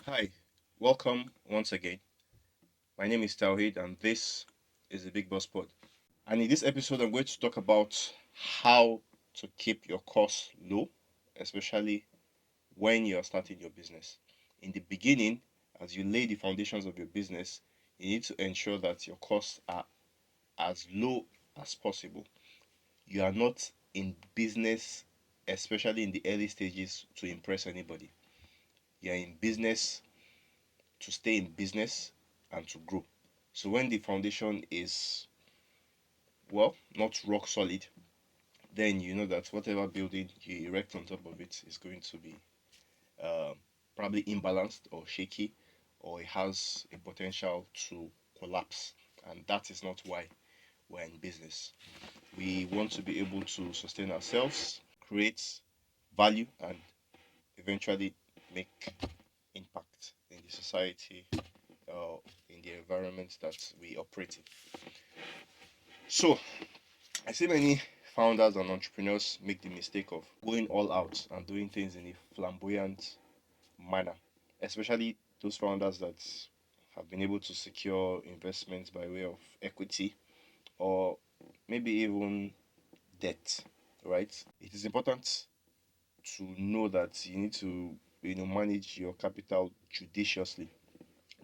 Hi, welcome once again. My name is Tauhid, and this is the Big Boss Pod. And in this episode, I'm going to talk about how to keep your costs low, especially when you're starting your business. In the beginning, as you lay the foundations of your business, you need to ensure that your costs are as low as possible. You are not in business, especially in the early stages, to impress anybody. You're in business to stay in business and to grow. So when the foundation is, well, not rock solid, then you know that whatever building you erect on top of it is going to be um, probably imbalanced or shaky, or it has a potential to collapse. And that is not why we're in business. We want to be able to sustain ourselves, create value, and eventually make impact in the society, in the environment that we operate in. So, I see many founders and entrepreneurs make the mistake of going all out and doing things in a flamboyant manner, especially those founders that have been able to secure investments by way of equity or maybe even debt, right? It is important to know that you need to manage your capital judiciously.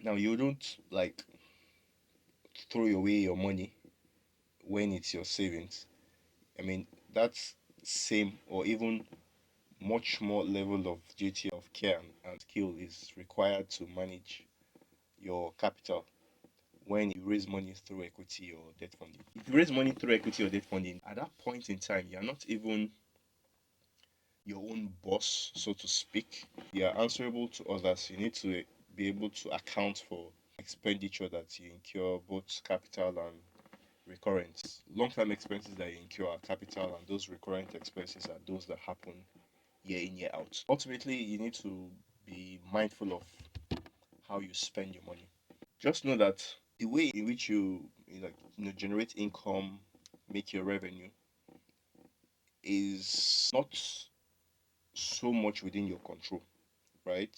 Now you don't like throw away your money when it's your savings. I mean, that's same or even much more level of duty of care and skill is required to manage your capital when you raise money through equity or debt funding. If you raise money through equity or debt funding, at that point in time, you're not even your own boss, so to speak. You're answerable to others. You need to be able to account for expenditure that you incur, both capital and recurrent. Long-term expenses that you incur are capital, and those recurrent expenses are those that happen year in, year out. Ultimately, you need to be mindful of how you spend your money. Just know that the way in which generate income, make your revenue is not so much within your control, right?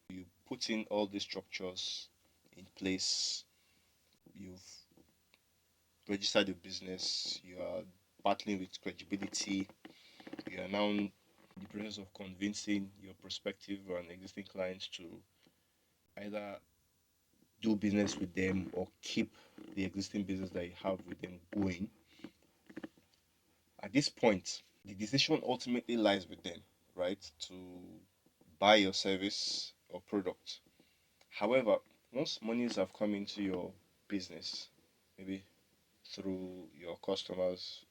You put in all these structures in place, you've registered your business, you are battling with credibility, you are now in the process of convincing your prospective and existing clients to either do business with them or keep the existing business that you have with them going. At this point, the decision ultimately lies with them, right? To buy your service or product. However, once monies have come into your business, maybe through your customers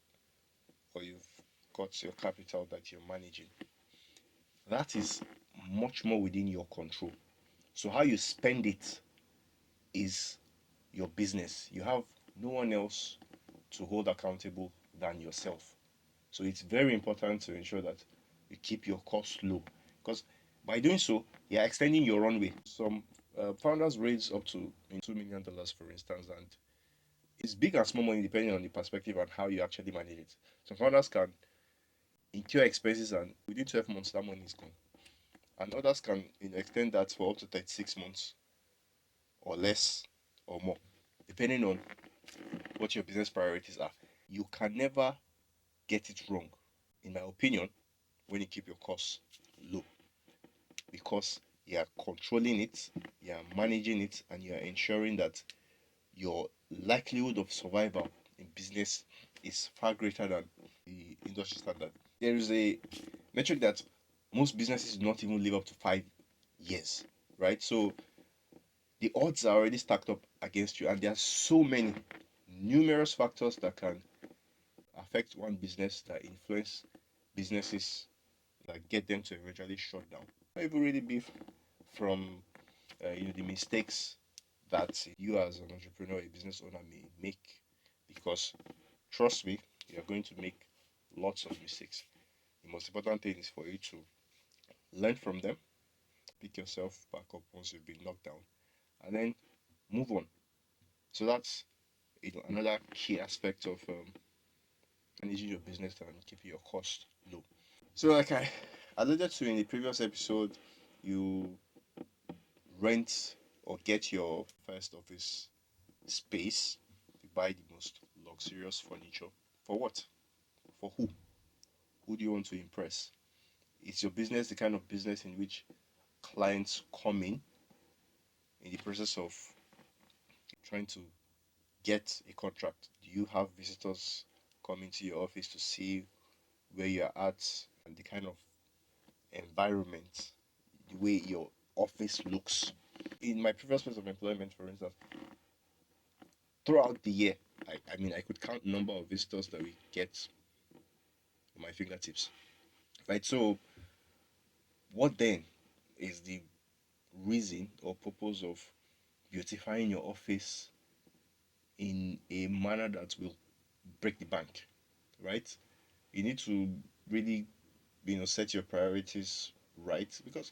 or you've got your capital that you're managing, that is much more within your control. So, how you spend it is your business. You have no one else to hold accountable than yourself. So it's very important to ensure that you keep your costs low because by doing so, you're extending your runway. Some founders raise up to $2 million, for instance, and it's big and small money depending on the perspective and how you actually manage it. Some founders can incur expenses and within 12 months that money is gone, and others can extend that for up to 36 months or less or more, depending on what your business priorities are. You can never get it wrong, in my opinion, when you keep your costs low because you are controlling it, you are managing it, and you are ensuring that your likelihood of survival in business is far greater than the industry standard. There is a metric that most businesses do not even live up to 5 years, right? So the odds are already stacked up against you, and there are so many numerous factors that can affect one business that influence businesses that get them to eventually shut down. Not even really be from the mistakes that you as an entrepreneur, a business owner may make, because trust me, you are going to make lots of mistakes. The most important thing is for you to learn from them, pick yourself back up once you've been knocked down, and then move on. So that's another key aspect of managing your business and keeping your costs low. So like I alluded to in the previous episode, you rent or get your first office space, you buy the most luxurious furniture. For what? For who? Who do you want to impress? Is your business the kind of business in which clients come in the process of trying to get a contract? Do you have visitors coming to your office to see where you're at and the kind of environment, the way your office looks? In my previous place of employment, for instance, throughout the year, I mean, I could count the number of visitors that we get on my fingertips. Right? So, what then is the reason or purpose of beautifying your office in a manner that will break the bank? Right? You need to really, set your priorities right, because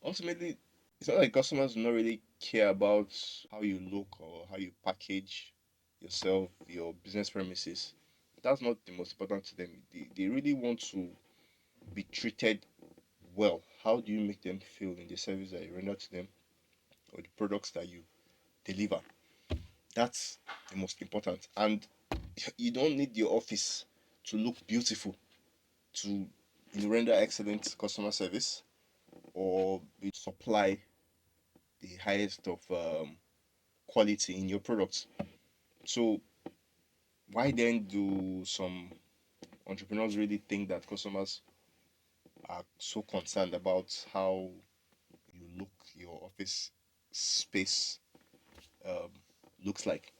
ultimately it's not like customers do not really care about how you look or how you package yourself, your business premises. That's not the most important to them. They really want to be treated well. How do you make them feel in the service that you render to them or the products that you deliver? That's the most important. And you don't need your office to look beautiful to render excellent customer service or supply the highest of quality in your products. So why then do some entrepreneurs really think that customers are so concerned about how you look, your office space um, looks like?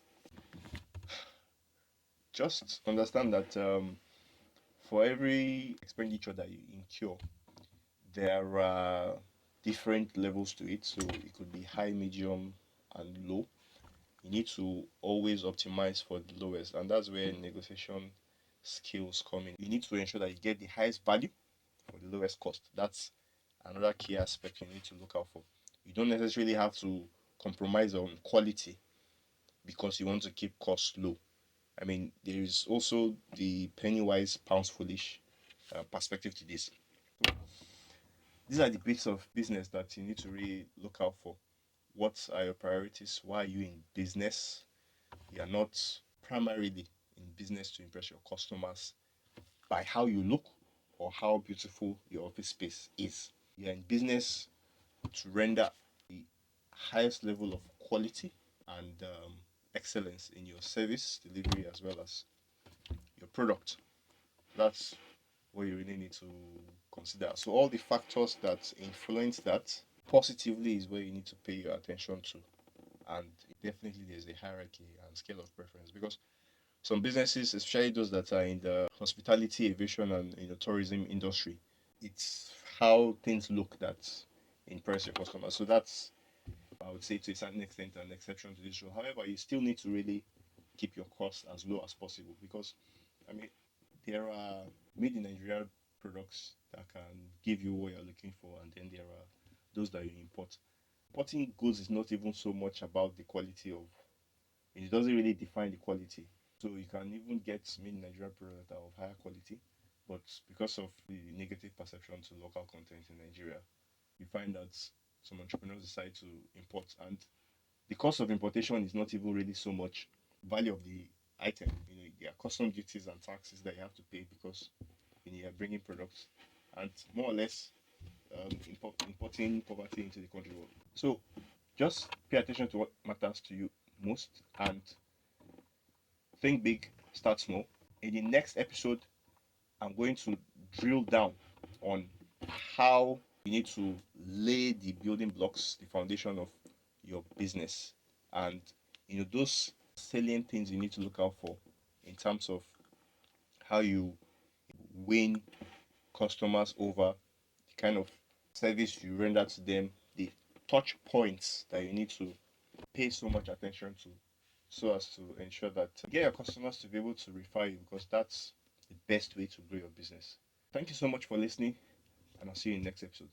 Just understand that for every expenditure that you incur, there are different levels to it. So it could be high, medium, and low. You need to always optimize for the lowest, and that's where negotiation skills come in. You need to ensure that you get the highest value for the lowest cost. That's another key aspect you need to look out for. You don't necessarily have to compromise on quality because you want to keep costs low. I mean, there is also the penny wise, pounds foolish perspective to this. These are the bits of business that you need to really look out for. What are your priorities? Why are you in business? You are not primarily in business to impress your customers by how you look or how beautiful your office space is. You're in business to render the highest level of quality and excellence in your service delivery as well as your product. That's what you really need to consider. So, all the factors that influence that positively is where you need to pay your attention to. And definitely, there's a hierarchy and scale of preference, because some businesses, especially those that are in the hospitality, aviation, and tourism industry, it's how things look that impress your customers. So that's, I would say, to a certain extent, an exception to this rule. However, you still need to really keep your costs as low as possible, because I mean, there are made in Nigeria products that can give you what you're looking for, and then there are those that you import. Importing goods is not even so much about the quality of it doesn't really define the quality. So you can even get made in Nigeria products that are of higher quality, but because of the negative perception to local content in Nigeria, you find that some entrepreneurs decide to import, and the cost of importation is not even really so much value of the item. There are custom duties and taxes that you have to pay because you're bringing products, and more or less importing poverty into the country. So just pay attention to what matters to you most and think big, start small. In the next episode, I'm going to drill down on how you need to lay the building blocks, the foundation of your business, and those salient things you need to look out for in terms of how you win customers over, the kind of service you render to them, the touch points that you need to pay so much attention to so as to ensure that you get your customers to be able to refer you, because that's the best way to grow your business. Thank you so much for listening, and I'll see you in the next episode.